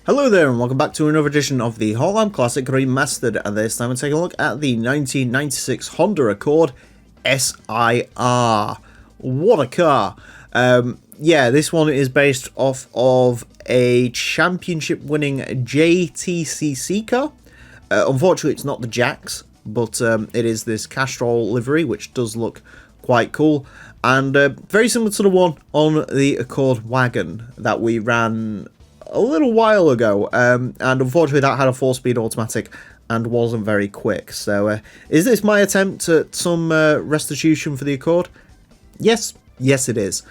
Hello there and welcome back to another edition of the Holland Classic Remastered, and this time we're taking a look at the 1996 Honda Accord SiR. What a car! Yeah, this one is based off of a championship winning JTCC car. Unfortunately it's not the Jacks, but it is this Castrol livery, which does look quite cool, and very similar to the one on the Accord wagon that we ran a little while ago, and unfortunately that had a 4-speed automatic and wasn't very quick. So is this my attempt at some restitution for the Accord? Yes it is.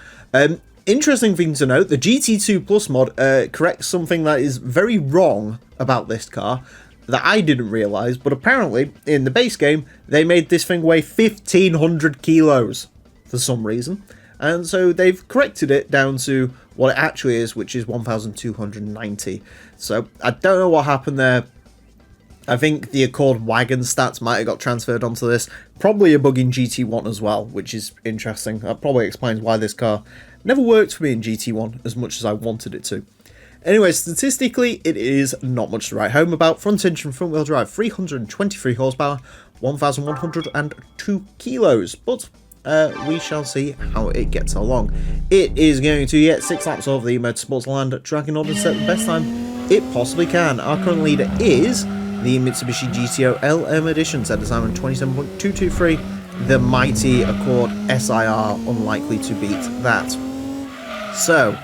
Interesting thing to note, the GT2 Plus mod corrects something that is very wrong about this car that I didn't realise, but apparently in the base game they made this thing weigh 1,500 kilos for some reason, and so they've corrected it down to what it actually is, which is 1,290. So I don't know what happened there. I think the Accord wagon stats might have got transferred onto this. Probably a bug in GT1 as well, which is interesting. That probably explains why this car never worked for me in GT1 as much as I wanted it to. Anyway, statistically, it is not much to write home about. Front engine, front wheel drive, 323 horsepower, 1,102 kilos. But we shall see how it gets along. It is going to get 6 laps of the Motorsports Land track in order to set the best time it possibly can. Our current leader is the Mitsubishi GTO LM Edition, set a time of 27.223. The mighty Accord SiR, unlikely to beat that. So,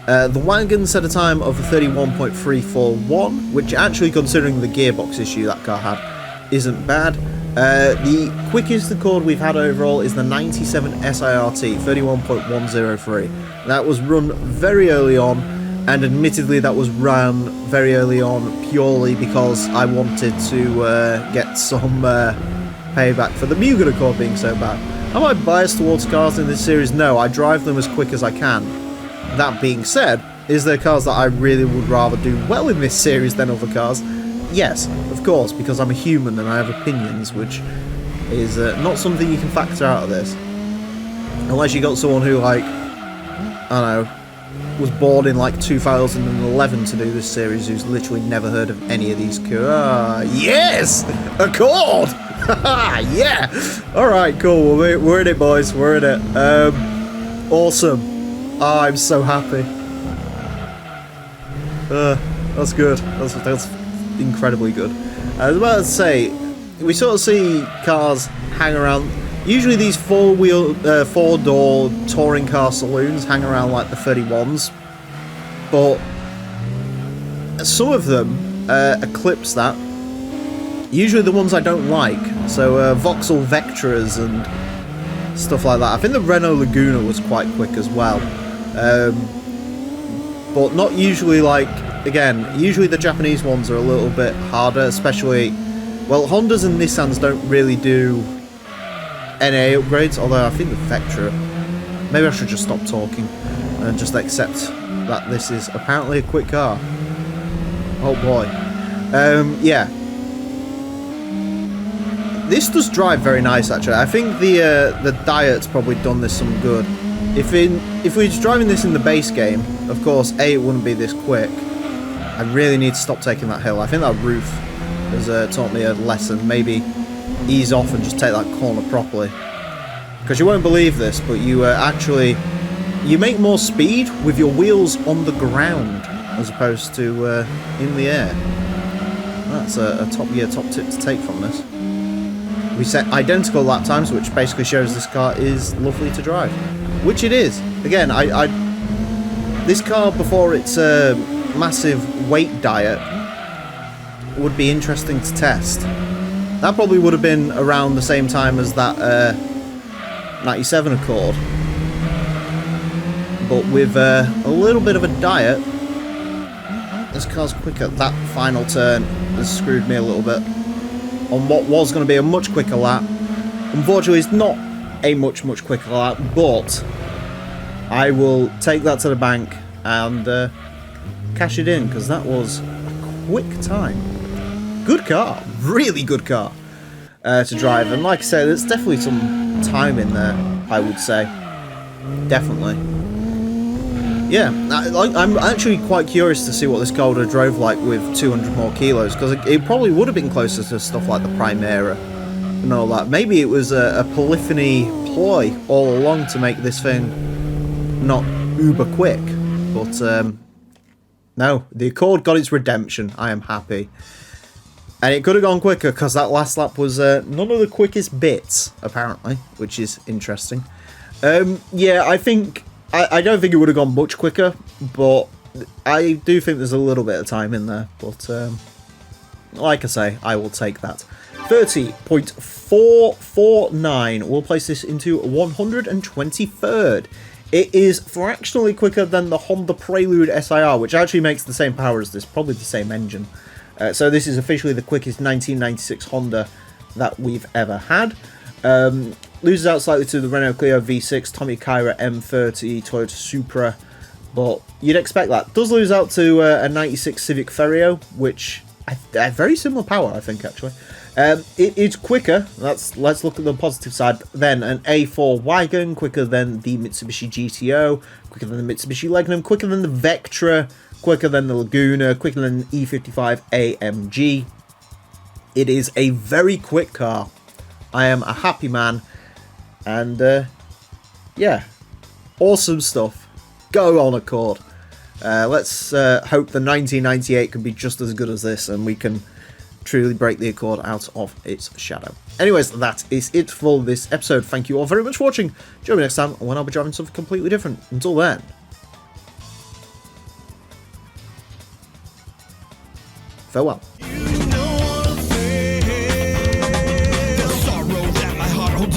the wagon set a time of 31.341, which actually, considering the gearbox issue that car had, isn't bad. The quickest Accord we've had overall is the 97 SiRT, 31.103. That was run very early on, and admittedly that was run very early on purely because I wanted to get some payback for the Mugen Accord being so bad. Am I biased towards cars in this series? No, I drive them as quick as I can. That being said, is there cars that I really would rather do well in this series than other cars? Yes, of course, because I'm a human and I have opinions, which is not something you can factor out of this. Unless you got someone who, like, I don't know, was born in like 2011 to do this series, who's literally never heard of any of these cars. Yes! Accord! Yeah! Alright, cool, we're in it, boys, we're in it. Awesome. Oh, I'm so happy. That's good. That's incredibly good. I was about to say, we sort of see cars hang around. Usually these four-door touring car saloons hang around like the 31s, but some of them eclipse that. Usually the ones I don't like, so Vauxhall Vectras and stuff like that. I think the Renault Laguna was quite quick as well, but not usually. Like, again, usually the Japanese ones are a little bit harder, especially, well, Hondas and Nissans don't really do NA upgrades, although I think the Vectra, maybe I should just stop talking and just accept that this is apparently a quick car. Oh boy. Yeah. This does drive very nice, actually. I think the Diet's probably done this some good. If we were driving this in the base game, of course, A, it wouldn't be this quick. I really need to stop taking that hill. I think that roof has taught me a lesson. Maybe ease off and just take that corner properly. Because you won't believe this, but you you make more speed with your wheels on the ground as opposed to in the air. That's a top tip to take from this. We set identical lap times, which basically shows this car is lovely to drive, which it is. Again, this car before its massive weight diet would be interesting to test. That probably would have been around the same time as that 97 Accord, but with a little bit of a diet, this car's quicker. That final turn has screwed me a little bit on what was going to be a much quicker lap. Unfortunately, it's not a much quicker lap, but I will take that to the bank and cash it in, because that was a quick time. Good car, really good car to drive, and like I say, there's definitely some time in there, I would say. Definitely. Yeah, I'm actually quite curious to see what this car would have drove like with 200 more kilos, because it probably would have been closer to stuff like the Primera and all that. Maybe it was a polyphony ploy all along to make this thing not uber quick, but no, the Accord got its redemption. I am happy. And it could have gone quicker, because that last lap was none of the quickest bits, apparently, which is interesting. Yeah, I don't think it would have gone much quicker, but I do think there's a little bit of time in there. But like I say, I will take that. 30.449. We'll place this into 123rd. It is fractionally quicker than the Honda Prelude SiR, which actually makes the same power as this, probably the same engine. So this is officially the quickest 1996 Honda that we've ever had. Loses out slightly to the Renault Clio V6, Tommy Kyra M30, Toyota Supra, but you'd expect that. Does lose out to a 96 Civic Ferio, which very similar power, I think, actually. It is quicker. Let's look at the positive side. Then an A4 wagon, quicker than the Mitsubishi GTO, quicker than the Mitsubishi Legnum, quicker than the Vectra, quicker than the Laguna, quicker than the E55 AMG. It is a very quick car. I am a happy man. And, yeah, awesome stuff. Go on, Accord. Let's hope the 1998 can be just as good as this, and we can truly break the Accord out of its shadow. Anyways, that is it for this episode. Thank you all very much for watching. Join me next time when I'll be driving something completely different. Until then, farewell.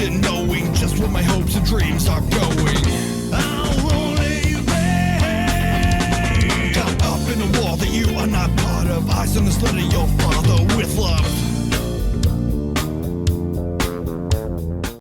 Knowing just where my hopes and dreams are going, I'll only you back. Got up in a wall that you are not part of. Eyes on the slit of your father with love.